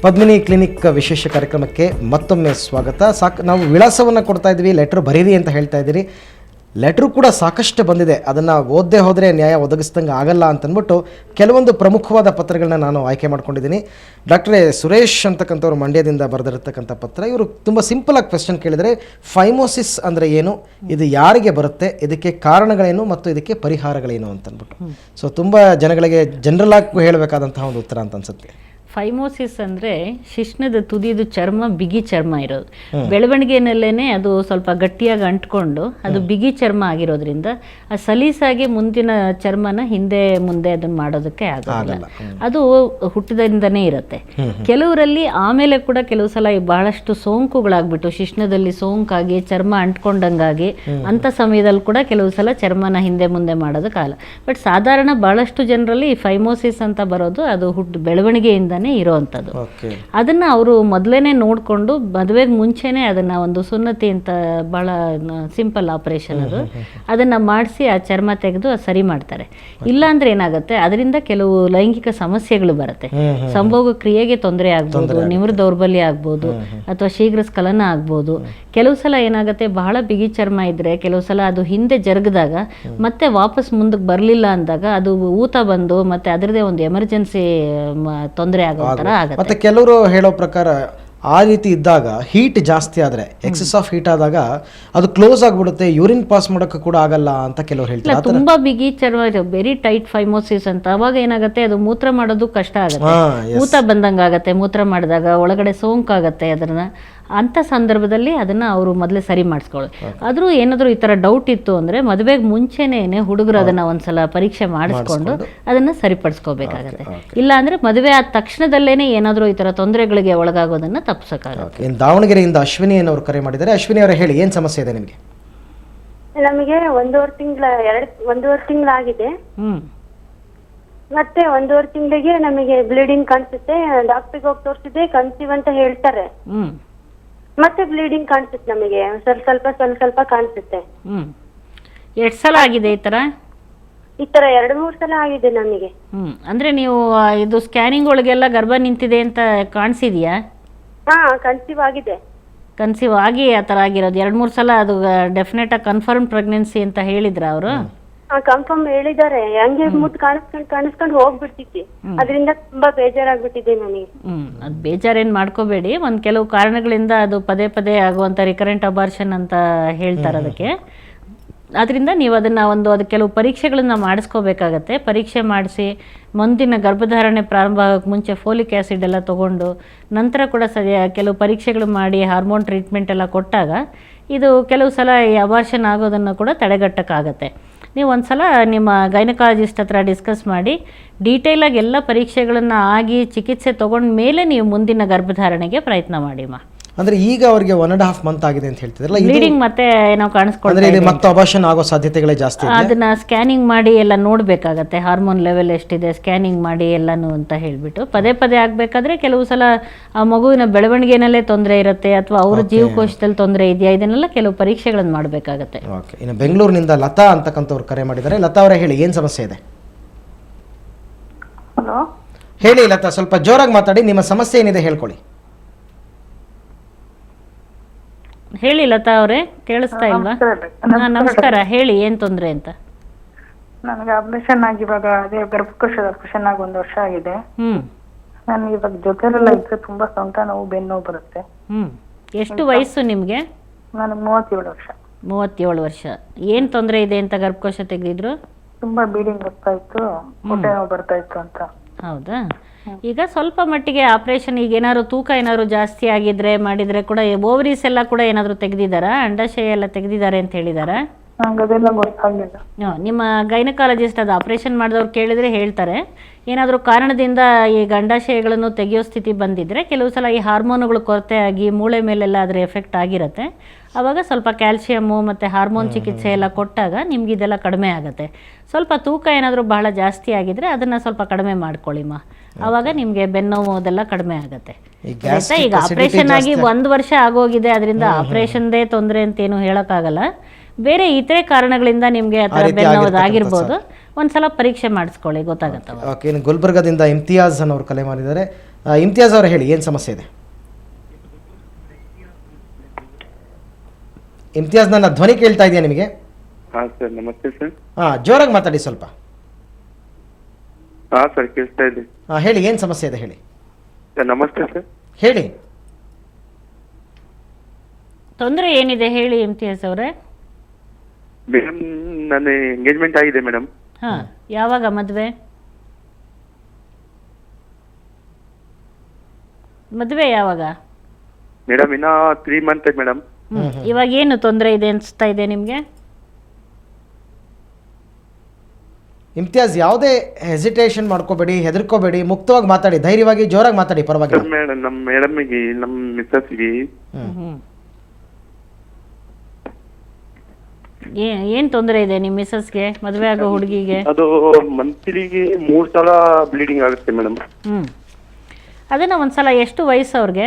Padmini clinic ವಿಶೇಷ ಕಾರ್ಯಕ್ರಮಕ್ಕೆ ಮತ್ತೊಮ್ಮೆ ಸ್ವಾಗತ. ನಾವು ವಿಳಾಸವನ್ನು ಕೊಡ್ತಾ ಇದ್ವಿ, ಲೆಟ್ರ್ ಬರೀರಿ ಅಂತ ಹೇಳ್ತಾ ಇದ್ದೀರಿ. ಲೆಟ್ರು ಕೂಡ ಸಾಕಷ್ಟು ಬಂದಿದೆ, ಅದನ್ನು ಓದದೇ ಹೋದರೆ ನ್ಯಾಯ ಒದಗಿಸ್ದಂಗೆ ಆಗಲ್ಲ ಅಂತಂದ್ಬಿಟ್ಟು ಕೆಲವೊಂದು ಪ್ರಮುಖವಾದ ಪತ್ರಗಳನ್ನ ನಾನು ಆಯ್ಕೆ ಮಾಡ್ಕೊಂಡಿದ್ದೀನಿ. ಡಾಕ್ಟ್ರೇ ಸುರೇಶ್ ಅಂತಕ್ಕಂಥವ್ರು ಮಂಡ್ಯದಿಂದ ಬರೆದಿರತಕ್ಕಂಥ ಪತ್ರ. ಇವರು ತುಂಬ ಸಿಂಪಲಾಗಿ ಕ್ವೆಶ್ಚನ್ ಕೇಳಿದರೆ, ಫೈಮೋಸಿಸ್ ಅಂದರೆ ಏನು, ಇದು ಯಾರಿಗೆ ಬರುತ್ತೆ, ಇದಕ್ಕೆ ಕಾರಣಗಳೇನು ಮತ್ತು ಇದಕ್ಕೆ ಪರಿಹಾರಗಳೇನು ಅಂತಂದ್ಬಿಟ್ಟು. ಸೊ ತುಂಬ ಜನಗಳಿಗೆ ಜನರಲ್ ಆಗಿ ಹೇಳಬೇಕಾದಂತಹ ಒಂದು ಉತ್ತರ ಅಂತ ಅನ್ಸುತ್ತೆ. ಫೈಮೋಸಿಸ್ ಅಂದರೆ ಶಿಶ್ನದ ತುದಿದು ಚರ್ಮ ಬಿಗಿ ಚರ್ಮ ಇರೋದು. ಬೆಳವಣಿಗೆನಲ್ಲೇ ಅದು ಸ್ವಲ್ಪ ಗಟ್ಟಿಯಾಗಿ ಅಂಟ್ಕೊಂಡು ಅದು ಬಿಗಿ ಚರ್ಮ ಆಗಿರೋದ್ರಿಂದ ಅದು ಸಲೀಸಾಗಿ ಮುಂದಿನ ಚರ್ಮನ ಹಿಂದೆ ಮುಂದೆ ಅದನ್ನು ಮಾಡೋದಕ್ಕೆ ಆಗೋದಿಲ್ಲ. ಅದು ಹುಟ್ಟಿದಿಂದನೇ ಇರುತ್ತೆ. ಕೆಲವರಲ್ಲಿ ಆಮೇಲೆ ಕೂಡ ಕೆಲವು ಸಲ ಬಹಳಷ್ಟು ಸೋಂಕುಗಳಾಗ್ಬಿಟ್ಟು ಶಿಶ್ನದಲ್ಲಿ ಸೋಂಕಾಗಿ ಚರ್ಮ ಅಂಟ್ಕೊಂಡಂಗಾಗಿ ಅಂಥ ಸಮಯದಲ್ಲಿ ಕೂಡ ಕೆಲವು ಸಲ ಚರ್ಮನ ಹಿಂದೆ ಮುಂದೆ ಮಾಡೋದಕ್ಕಾಗಲ್ಲ. ಬಟ್ ಸಾಧಾರಣ ಬಹಳಷ್ಟು ಜನರಲ್ಲಿ ಫೈಮೋಸಿಸ್ ಅಂತ ಬರೋದು ಅದು ಬೆಳವಣಿಗೆಯಿಂದ ಇರೋವಂಥದ್ದು. ಅದನ್ನ ಅವರು ಮೊದಲೇನೆ ನೋಡಿಕೊಂಡು ಮದುವೆಗೆ ಮುಂಚೆನೆ ಅದನ್ನ ಒಂದು ಸುನ್ನತಿ ಅಂತ ಬಹಳ ಸಿಂಪಲ್ ಆಪರೇಷನ್ ಅದು, ಅದನ್ನ ಮಾಡಿಸಿ ಆ ಚರ್ಮ ತೆಗೆದು ಸರಿ ಮಾಡ್ತಾರೆ. ಇಲ್ಲ ಅಂದ್ರೆ ಏನಾಗುತ್ತೆ, ಅದರಿಂದ ಕೆಲವು ಲೈಂಗಿಕ ಸಮಸ್ಯೆಗಳು ಬರುತ್ತೆ. ಸಂಭೋಗ ಕ್ರಿಯೆಗೆ ತೊಂದರೆ ಆಗ್ಬೋದು, ನಿವೃ ದೌರ್ಬಲ್ಯ ಆಗ್ಬೋದು, ಅಥವಾ ಶೀಘ್ರ ಸ್ಖಲನ ಆಗ್ಬೋದು. ಕೆಲವು ಸಲ ಏನಾಗುತ್ತೆ, ಬಹಳ ಬಿಗಿ ಚರ್ಮ ಇದ್ರೆ ಕೆಲವು ಸಲ ಅದು ಹಿಂದೆ ಜರುಗಿದಾಗ ಮತ್ತೆ ವಾಪಸ್ ಮುಂದಕ್ಕೆ ಬರಲಿಲ್ಲ ಅಂದಾಗ ಅದು ಊತ ಬಂದು ಮತ್ತೆ ಅದರದೇ ಒಂದು ಎಮರ್ಜೆನ್ಸಿ ತೊಂದರೆ ಆಗೋ ಥರ ಆಗುತ್ತೆ. ಮತ್ತೆ ಕೆಲವರು ಹೇಳೋ ಪ್ರಕಾರ ಆ ರೀತಿ ಇದ್ದಾಗ ಹೀಟ್ ಜಾಸ್ತಿ ಆದರೆ, ಎಕ್ಸೆಸ್ ಆಫ್ ಹೀಟ್ ಆದಾಗ ಅದು ಕ್ಲೋಸ್ ಆಗಿಬಿಡುತ್ತೆ, ಯೂರಿನ್ ಪಾಸ್ ಮಾಡೋಕ್ಕೆ ಕೂಡ ಆಗಲ್ಲ ಅಂತ ಕೆಲವರು ಹೇಳ್ತಾರೆ. ತುಂಬಾ ಬಿಗಿ ಚರ್ಮ, ವೆರಿ ಟೈಟ್ ಫೈಮೋಸಿಸ್ ಅಂತ. ಅವಾಗ ಏನಾಗುತ್ತೆ, ಅದು ಮೂತ್ರ ಮಾಡೋದು ಕಷ್ಟ ಆಗುತ್ತೆ, ಊತ ಬಂದಂಗೆ ಆಗುತ್ತೆ. ಮೂತ್ರ ಮಾಡಿದಾಗ ಒಳಗಡೆ ಸೋಂಕಾಗತ್ತೆ. ಅದನ್ನ ಅಂಥ ಸಂದರ್ಭದಲ್ಲಿ ಅದನ್ನ ಅವರು ಮೊದಲೇ ಸರಿ ಮಾಡಿಸ್ಕೊಳ್ಳಿ. ಆದರೂ ಏನಾದರೂ ಈ ಥರ ಡೌಟ್ ಇತ್ತು ಅಂದರೆ ಮದುವೆಗೆ ಮುಂಚೆನೇ ಹುಡುಗರು ಅದನ್ನು ಒಂದ್ಸಲ ಪರೀಕ್ಷೆ ಮಾಡಿಸ್ಕೊಂಡು ಅದನ್ನು ಸರಿಪಡಿಸ್ಕೋಬೇಕಾಗತ್ತೆ. ಇಲ್ಲ ಅಂದರೆ ಮದುವೆ ಆದ ತಕ್ಷಣದಲ್ಲೇ ಏನಾದರೂ ಈ ಥರ ತೊಂದರೆಗಳಿಗೆ ಒಳಗಾಗೋದನ್ನು ತಪ್ಪಿಸೋಕ್ಕಾಗುತ್ತೆ. ದಾವಣಗೆರೆಯಿಂದ ಅಶ್ವಿನಿ ಅವರು ಕರೆ ಮಾಡಿದ್ದಾರೆ. ಅಶ್ವಿನಿ ಅವರೇ ಹೇಳಿ, ಏನು ಸಮಸ್ಯೆ ಇದೆ ನಿಮಗೆ? ನಮಗೆ ಒಂದೂವರೆ ತಿಂಗಳಾಗಿದೆ. ಮತ್ತೆ 1.5 ತಿಂಗಳಿಗೆ ನಮಗೆ ಬ್ಲೀಡಿಂಗ್ ಕಾಣಿಸುತ್ತೆ. ಡಾಕ್ಟರ್ಗೆ ಹೋಗಿ ತೋರಿಸಿದೆ, ಕನ್ಸೀವ್ ಅಂತ ಹೇಳ್ತಾರೆ. ಮತ್ತೆ ಬ್ಲೀಡಿಂಗ್ ಕಾಣಿಸುತ್ತೆ, ನಮಗೆ ಸ್ವಲ್ಪ ಕಾಣಿಸುತ್ತೆ. ಎಷ್ಟು ಸಲ ಆಗಿದೆ ಈ ತರ? 2-3 ಸಲ ಆಗಿದೆ ನನಗೆ. ಅಂದ್ರೆ ನೀವು ಇದು ಸ್ಕ್ಯಾನಿಂಗ್ ಒಳಗೆಲ್ಲ ಗರ್ಭ ನಿಂತಿದೆ ಅಂತ ಕಾಣಿಸಿದ್ಯಾ? ಹಾ, ಕನ್ಸೀವ್ ಆಗಿದೆ. ಕನ್ಸೀವ್ ಆಗಿ ಆ ಥರ ಆಗಿರೋದು 2-3 ಸಲ. ಅದು ಡೆಫಿನೆಟ್ ಆಗಿ ಕನ್ಫರ್ಮ್ ಪ್ರೆಗ್ನೆನ್ಸಿ ಅಂತ ಹೇಳಿದ್ರ ಅವರು? ಕನ್ಫರ್ಮ್ ಹೇಳಿದ್ದಾರೆ. ಹಂಗೆ ಮುಟ್ಟು ಕಾಣಿಸ್ಕೊಂಡು ಹೋಗ್ಬಿಡ್ತಿದ್ದೆ. ಅದರಿಂದ ತುಂಬಾ ಬೇಜಾರಾಗ್ಬಿಟ್ಟಿದೆ ನನಗೆ. ಅದು ಬೇಜಾರೇನು ಮಾಡ್ಕೋಬೇಡಿ. ಒಂದು ಕೆಲವು ಕಾರಣಗಳಿಂದ ಅದು ಪದೇ ಪದೇ ಆಗುವಂಥ ರಿಕರೆಂಟ್ ಅಬಾರ್ಷನ್ ಅಂತ ಹೇಳ್ತಾರೆ ಅದಕ್ಕೆ. ಅದರಿಂದ ನೀವು ಅದು ಕೆಲವು ಪರೀಕ್ಷೆಗಳನ್ನ ಮಾಡಿಸ್ಕೋಬೇಕಾಗತ್ತೆ. ಪರೀಕ್ಷೆ ಮಾಡಿಸಿ ಮುಂದಿನ ಗರ್ಭಧಾರಣೆ ಪ್ರಾರಂಭ ಆಗೋಕ್ಕೆ ಮುಂಚೆ ಫೋಲಿಕ್ ಆ್ಯಸಿಡ್ ಎಲ್ಲ ತೊಗೊಂಡು ನಂತರ ಕೂಡ ಕೆಲವು ಪರೀಕ್ಷೆಗಳು ಮಾಡಿ ಹಾರ್ಮೋನ್ ಟ್ರೀಟ್ಮೆಂಟ್ ಎಲ್ಲ ಕೊಟ್ಟಾಗ ಇದು ಕೆಲವು ಸಲ ಈ ಅಬಾರ್ಷನ್ ಆಗೋದನ್ನು ಕೂಡ ತಡೆಗಟ್ಟಕ್ಕಾಗತ್ತೆ. ನೀವು ಒಂದು ಸಲ ನಿಮ್ಮ ಗೈನಕಾಲಜಿಸ್ಟ್ ಹತ್ರ ಡಿಸ್ಕಸ್ ಮಾಡಿ ಡೀಟೇಲಾಗಿ ಎಲ್ಲ ಪರೀಕ್ಷೆಗಳನ್ನು ಆಗಿ ಚಿಕಿತ್ಸೆ ತೊಗೊಂಡ ಮೇಲೆ ನೀವು ಮುಂದಿನ ಗರ್ಭಧಾರಣೆಗೆ ಪ್ರಯತ್ನ ಮಾಡಿಮ್ಮ. ಅಂದ್ರೆ ಈಗ ಅವರಿಗೆ 1.5 ಮಂತ್ ಆಗಿದೆ ಅಂತ ಹೇಳ್ತಿದ್ರಲ್ಲ, ಬ್ಲೀಡಿಂಗ್ ಮತ್ತೆ ಏನೋ ಕಾಣಿಸ್ಕೊಂಡ್ರೆ ಮತ್ತೆ ಅಬಾರ್ಷನ್ ಆಗೋ ಸಾಧ್ಯತೆಗಳೇ ಜಾಸ್ತಿ. ಅದನ್ನ ಸ್ಕ್ಯಾನಿಂಗ್ ಮಾಡಿ ಎಲ್ಲ ನೋಡ್ಬೇಕಾಗತ್ತೆ, ಹಾರ್ಮೋನ್ ಲೆವೆಲ್ ಎಷ್ಟಿದೆ ಸ್ಕ್ಯಾನಿಂಗ್ ಮಾಡಿ ಎಲ್ಲಾನು ಅಂತ ಹೇಳ್ಬಿಟ್ಟು. ಪದೇ ಪದೇ ಆಗ್ಬೇಕಾದ್ರೆ ಕೆಲವು ಸಲ ಆ ಮಗುವಿನ ಬೆಳವಣಿಗೆನಲ್ಲೇ ತೊಂದರೆ ಇರುತ್ತೆ ಅಥವಾ ಅವ್ರ ಜೀವಕೋಶದಲ್ಲಿ ತೊಂದರೆ ಇದೆಯಾ, ಇದನ್ನೆಲ್ಲ ಕೆಲವು ಪರೀಕ್ಷೆಗಳನ್ನು ಮಾಡಬೇಕಾಗತ್ತೆ. ಇನ್ನು ಬೆಂಗಳೂರಿನಿಂದ ಲತಾ ಅಂತಕ್ಕಂಥವ್ರು ಕರೆ ಮಾಡಿದ್ದಾರೆ. ಲತಾ ಅವರೇ ಹೇಳಿ, ಏನು ಸಮಸ್ಯೆ ಇದೆ? ಹೇಳಿ ಲತಾ, ಸ್ವಲ್ಪ ಜೋರಾಗಿ ಮಾತಾಡಿ, ನಿಮ್ಮ ಸಮಸ್ಯೆ ಏನಿದೆ ಹೇಳ್ಕೊಳ್ಳಿ. ಹೇಳಿ ಲತಾ ಅವರೇ, ಕೇಳಿಸ್ತಾ ಇಲ್ವಾ? ನಮಸ್ಕಾರ, ಹೇಳಿ ಏನ್ ತೊಂದ್ರೆ ಅಂತ. ನನಗೆ ಆಪರೇಷನ್ ಆಗಿ ಇವಾಗ ಅದೇ ಗರ್ಭಕೋಶದ ಆಪರೇಷನ್ ಆಗಿ 1 ವರ್ಷ ಆಗಿದೆ. ನನಗೆ ಇವಾಗ ಜೊತೆಲೆಲ್ಲ ಇದ್ರೆ ತುಂಬಾ ಸೊಂಟ ನೋವು, ಬೆನ್ನು ನೋವು ಬರುತ್ತೆ. ಎಷ್ಟು ವಯಸ್ಸು ನಿಮ್ಗೆ? ನನಗೆ 37 ವರ್ಷ. 37 ವರ್ಷ. ಏನ್ ತೊಂದರೆ ಇದೆ ಅಂತ ಗರ್ಭಕೋಶ ತೆಗೆದಿದ್ರು? ತುಂಬಾ ಬ್ಲೀಡಿಂಗ್ ಬರ್ತಾ ಇತ್ತು, ಹೊಟ್ಟೆ ನೋವು ಬರ್ತಾ ಇತ್ತು ಅಂತ. ಹೌದಾ? ಈಗ ಸ್ವಲ್ಪ ಮಟ್ಟಿಗೆ ಆಪರೇಷನ್, ಈಗ ಏನಾದ್ರು ತೂಕ ಏನಾದ್ರು ಜಾಸ್ತಿ ಆಗಿದ್ರೆ ಮಾಡಿದ್ರೆ ಕೂಡ ಓವರೀಸ್ ಎಲ್ಲ ಕೂಡ ಏನಾದ್ರು ತೆಗೆದಿದ್ದಾರಾ? ಅಂಡಾಶಯ ಎಲ್ಲ ತೆಗೆದಿದ್ದಾರೆ ಅಂತ ಹೇಳಿದಾರ? ನಿಮ್ಮ ಗೈನಕಾಲಜಿಸ್ಟ್ ಅದು ಆಪರೇಷನ್ ಮಾಡಿದವ್ರು ಕೇಳಿದ್ರೆ ಹೇಳ್ತಾರೆ. ಏನಾದರೂ ಕಾರಣದಿಂದ ಈ ಅಂಡಾಶಯಗಳನ್ನು ತೆಗೆಯೋ ಸ್ಥಿತಿ ಬಂದಿದ್ರೆ ಕೆಲವು ಸಲ ಈ ಹಾರ್ಮೋನುಗಳು ಕೊರತೆ ಆಗಿ ಮೂಳೆ ಮೇಲೆಲ್ಲ ಅದರ ಎಫೆಕ್ಟ್ ಆಗಿರುತ್ತೆ. ಆವಾಗ ಸ್ವಲ್ಪ ಕ್ಯಾಲ್ಸಿಯಮ್ಮು ಮತ್ತು ಹಾರ್ಮೋನ್ ಚಿಕಿತ್ಸೆ ಎಲ್ಲ ಕೊಟ್ಟಾಗ ನಿಮ್ಗೆ ಇದೆಲ್ಲ ಕಡಿಮೆ ಆಗುತ್ತೆ. ಸ್ವಲ್ಪ ತೂಕ ಏನಾದರೂ ಬಹಳ ಜಾಸ್ತಿ ಆಗಿದ್ರೆ ಅದನ್ನು ಸ್ವಲ್ಪ ಕಡಿಮೆ ಮಾಡ್ಕೊಳ್ಳಿಮ್ಮ, ಆವಾಗ ನಿಮಗೆ ಬೆನ್ನೋವು ಅದೆಲ್ಲ ಕಡಿಮೆ ಆಗುತ್ತೆ. ಈಗ ಆಪರೇಷನ್ ಆಗಿ 1 ವರ್ಷ ಆಗೋಗಿದೆ, ಅದರಿಂದ ಆಪರೇಷನ್ದೇ ತೊಂದರೆ ಅಂತೇನು ಹೇಳೋಕ್ಕಾಗಲ್ಲ. ಬೇರೆ ಇತರೆ ಕಾರಣಗಳಿಂದ ನಿಮಗೆ ಆ ಥರ ಬೆನ್ನೋದಾಗಿರ್ಬೋದು. ಒಂದ್ಸಲ ಪರೀಕ್ಷೆ ಮಾಡಿಸ್ಕೊಳ್ಳಿ, ಗೊತ್ತಾಗುತ್ತೆ. ಓಕೆ, ಗುಲ್ಬರ್ಗದಿಂದ ಇಮ್ತಿಯಾಜ್ ಅನ್ನೋರು ಕಲೆ ಮಾಡಿದ್ದಾರೆ. ಇಮ್ತಿಯಾಜ್ ಅವರು ಹೇಳಿ, ಏನು ಸಮಸ್ಯೆ ಇದೆ? ಇಮ್ತಿಯಾಜ್, ನನ್ನ ಧ್ವನಿ ಕೇಳ್ತಾ ಇದೆಯಾ ನಿಮಗೆ? ಹಾ ಸರ್, ನಮಸ್ತೆ ಸರ್. ಜೋರಾಗಿ ಮಾತಾಡಿ ಸ್ವಲ್ಪ. ಹಾ ಸರ್, ಕೇಳಿಸ್ತಾ ಇದೆ. ಹೇಳಿ, ಏನು ಸಮಸ್ಯೆ ಇದೆ ಹೇಳಿ. ಸರ್ ನಮಸ್ತೆ ಸರ್. ಹೇಳಿ. ತೊಂದರೆ ಏನಿದೆ ಹೇಳಿ ಇಮ್ತಿಯಾಜ್ ಅವರೇ. ಮೇಡಮ್, ನನ್ನ ಎಂಗೇಜ್ಮೆಂಟ್ ಆಗಿದೆ ಮೇಡಮ್. ಹಾ, ಯಾವಾಗ ಮದುವೆ? ಮದುವೆ ಯಾವಾಗ ಮೇಡಮ್? ಇನ್ನ 3 ಮಂತ್ ಮೇಡಮ್. ಇವಾಗ ಏನು ತೊಂದರೆ ಇದೆ ಅನಿಸ್ತಾ ಇದೆ ನಿಮಗೆ? ಇಮ್ತಿಯಾಜ್, ಯಾವುದೇ ಹೆಸಿಟೇಷನ್ ಮಾಡ್ಕೋಬೇಡಿ, ಹೆದರ್ಕೋಬೇಡಿ, ಮುಕ್ತವಾಗಿ ಮಾತಾಡಿ, ಧೈರ್ಯವಾಗಿ ಜೋರಾಗಿ ಮಾತಾಡಿ, ಪರವಾಗಿಲ್ಲ. ಮೇಡಮ್, ನಮ್ಮ ಮೇಡಮ್ಗೆ, ನಮ್ಮ ಮಿಸ್ಸಸ್ಗೆ ಏನ್ ತೊಂದರೆ ಇದೆ ನಿಮ್ಮ ಮಿಸಸ್ಗೆ, ಮದುವೆ ಆಗೋ ಹುಡುಗಿಗೆ? ಅದು ಮಂತ್ಲಿಗೆ 3 ಸಲ ಬ್ಲೀಡಿಂಗ್ ಆಗುತ್ತೆ ಮೇಡಮ್. ಅದನ್ನ ಒಂದ್ಸಲ, ಎಷ್ಟು ವಯಸ್ಸು ಅವ್ರಿಗೆ?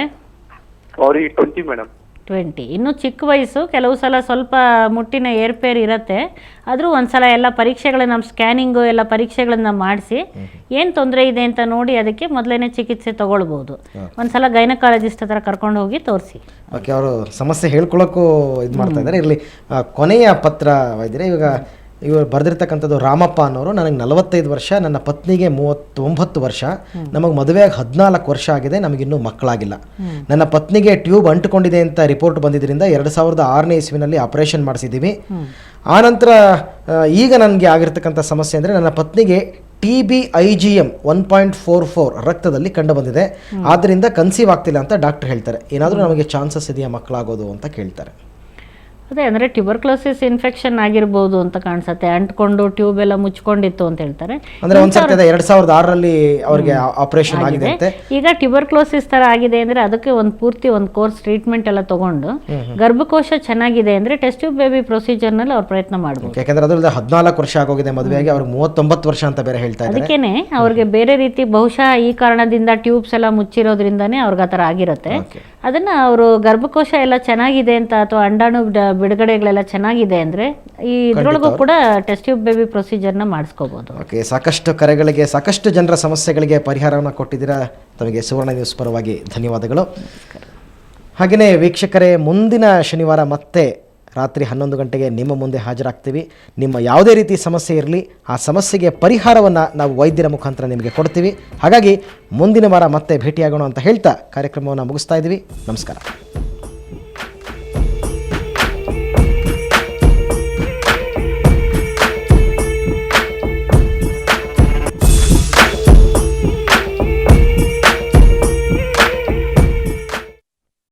ಅವ್ರಿಗೆ 20 ಮೇಡಮ್. 20. ಇನ್ನೂ ಚಿಕ್ಕ ವಯಸ್ಸು. ಕೆಲವು ಸಲ ಸ್ವಲ್ಪ ಮುಟ್ಟಿನ ಏರ್ಪೇರ್ ಇರುತ್ತೆ. ಆದರೂ ಒಂದ್ಸಲ ಎಲ್ಲ ಪರೀಕ್ಷೆಗಳನ್ನ, ನಮ್ಮ ಸ್ಕ್ಯಾನಿಂಗು ಎಲ್ಲ ಪರೀಕ್ಷೆಗಳನ್ನ ಮಾಡಿಸಿ ಏನು ತೊಂದರೆ ಇದೆ ಅಂತ ನೋಡಿ ಅದಕ್ಕೆ ಮೊದಲೇ ಚಿಕಿತ್ಸೆ ತಗೊಳ್ಬೋದು. ಒಂದ್ಸಲ ಗೈನಕಾಲಜಿಸ್ಟ್ ಹತ್ರ ಕರ್ಕೊಂಡು ಹೋಗಿ ತೋರಿಸಿ. ಓಕೆ, ಅವರು ಸಮಸ್ಯೆ ಹೇಳ್ಕೊಳ್ಳೋಕ್ಕೂ ಇದು ಮಾಡ್ತಾ ಇದ್ದಾರೆ. ಇರಲಿ, ಕೊನೆಯ ಪತ್ರ ವೈದ್ಯರೇ. ಇವರು ಬರೆದಿರ್ತಕ್ಕಂಥದ್ದು ರಾಮಪ್ಪ ಅನ್ನೋರು. ನನಗೆ 45 ವರ್ಷ, ನನ್ನ ಪತ್ನಿಗೆ 39 ವರ್ಷ, ನಮಗೆ ಮದುವೆಯಾಗಿ 14 ವರ್ಷ ಆಗಿದೆ, ನಮಗಿನ್ನೂ ಮಕ್ಕಳಾಗಿಲ್ಲ. ನನ್ನ ಪತ್ನಿಗೆ ಟ್ಯೂಬ್ ಅಂಟುಕೊಂಡಿದೆ ಅಂತ ರಿಪೋರ್ಟ್ ಬಂದಿದ್ದರಿಂದ 2006ನೇ ಇಸ್ವಿನಲ್ಲಿ ಆಪರೇಷನ್ ಮಾಡಿಸಿದ್ದೀವಿ. ಆನಂತರ ಈಗ ನನಗೆ ಆಗಿರ್ತಕ್ಕಂಥ ಸಮಸ್ಯೆ ಅಂದರೆ ನನ್ನ ಪತ್ನಿಗೆ TB-IgM 1.44 ರಕ್ತದಲ್ಲಿ ಕಂಡು ಬಂದಿದೆ. ಆದ್ದರಿಂದ ಕನ್ಸೀವ್ ಆಗ್ತಿಲ್ಲ ಅಂತ ಡಾಕ್ಟರ್ ಹೇಳ್ತಾರೆ. ಏನಾದರೂ ನಮಗೆ ಚಾನ್ಸಸ್ ಇದೆಯಾ ಮಕ್ಕಳಾಗೋದು ಅಂತ ಕೇಳ್ತಾರೆ. ಅದೇ ಅಂದರೆ ಟ್ಯೂಬರ್ಕ್ಲೋಸಿಸ್ ಇನ್ಫೆಕ್ಷನ್ ಆಗಿರ್ಬೋದು ಅಂತ ಕಾಣಿಸುತ್ತೆ. ಅಂಟ್ಕೊಂಡು ಟ್ಯೂಬ್ ಎಲ್ಲ ಮುಚ್ಕೊಂಡಿತ್ತು ಅಂತ ಹೇಳ್ತಾರೆ. ಅಂದ್ರೆ ಒಂದ್ಸರ್ತಿ 2006ರಲ್ಲಿ ಅವರಿಗೆ ಆಪರೇಷನ್ ಆಗಿದೆ ಅಂತೆ. ಈಗ ಟ್ಯೂಬರ್ಕ್ಲೋಸಿಸ್ ತರ ಆಗಿದೆ ಅಂದ್ರೆ ಅದಕ್ಕೆ ಒಂದು ಕೋರ್ಸ್ ಟ್ರೀಟ್ಮೆಂಟ್ ಎಲ್ಲ ತಗೊಂಡು ಗರ್ಭಕೋಶ ಚೆನ್ನಾಗಿದೆ ಅಂದ್ರೆ ಟೆಸ್ಟ್ ಟ್ಯೂಬ್ ಬೇಬಿ ಪ್ರೊಸೀಜರ್ ನಲ್ಲಿ ಅವ್ರು ಪ್ರಯತ್ನ ಮಾಡಬಹುದು. ಯಾಕಂದ್ರೆ ಅದರಲ್ಲಿ 14 ವರ್ಷ ಆಗೋಗಿದೆ ಮದುವೆಯಾಗಿ, ಅವ್ರಿಗೆ 39 ವರ್ಷ ಅಂತ ಬೇರೆ ಹೇಳ್ತಾ ಇದ್ದಾರೆ. ಅದಕ್ಕೇನೆ ಅವ್ರಿಗೆ ಬೇರೆ ರೀತಿ ಬಹುಶಃ ಈ ಕಾರಣದಿಂದ ಟ್ಯೂಬ್ಸ್ ಎಲ್ಲ ಮುಚ್ಚಿರೋದ್ರಿಂದಾನೇ ಅವ್ರಿಗೆ ಆ ಥರ ಆಗಿರುತ್ತೆ. ಅದನ್ನ ಅವರು ಗರ್ಭಕೋಶ ಎಲ್ಲ ಚೆನ್ನಾಗಿದೆ ಅಂತ ಅಥವಾ ಅಂಡಾಣು ಬಿಡುಗಡೆಗಳೆಲ್ಲ ಚೆನ್ನಾಗಿದೆ ಅಂದ್ರೆ ಈ ಇದ್ರೊಳಗೂ ಕೂಡ ಟೆಸ್ಟ್ ಟ್ಯೂಬ್ ಬೇಬಿ ಪ್ರೊಸೀಜರ್ನ ಮಾಡಿಸ್ಕೋಬಹುದು. ಓಕೆ, ಸಾಕಷ್ಟು ಕರೆಗಳಿಗೆ, ಸಾಕಷ್ಟು ಜನರ ಸಮಸ್ಯೆಗಳಿಗೆ ಪರಿಹಾರವನ್ನು ಕೊಟ್ಟಿದ್ದೀರಾ. ತಮಗೆ ಸುವರ್ಣ ನ್ಯೂಸ್ ಪರವಾಗಿ ಧನ್ಯವಾದಗಳು. ಹಾಗೆಯೇ ವೀಕ್ಷಕರೇ, ಮುಂದಿನ ಶನಿವಾರ ಮತ್ತೆ ರಾತ್ರಿ 11 ಗಂಟೆಗೆ ನಿಮ್ಮ ಮುಂದೆ ಹಾಜರಾಗ್ತೀವಿ. ನಿಮ್ಮ ಯಾವುದೇ ರೀತಿ ಸಮಸ್ಯೆ ಇರಲಿ, ಆ ಸಮಸ್ಯೆಗೆ ಪರಿಹಾರವನ್ನು ನಾವು ವೈದ್ಯರ ಮುಖಾಂತರ ನಿಮಗೆ ಕೊಡ್ತೀವಿ. ಹಾಗಾಗಿ ಮುಂದಿನ ವಾರ ಮತ್ತೆ ಭೇಟಿಯಾಗೋಣ ಅಂತ ಹೇಳ್ತಾ ಕಾರ್ಯಕ್ರಮವನ್ನು ಮುಗಿಸ್ತಾ ಇದ್ದೀವಿ. ನಮಸ್ಕಾರ.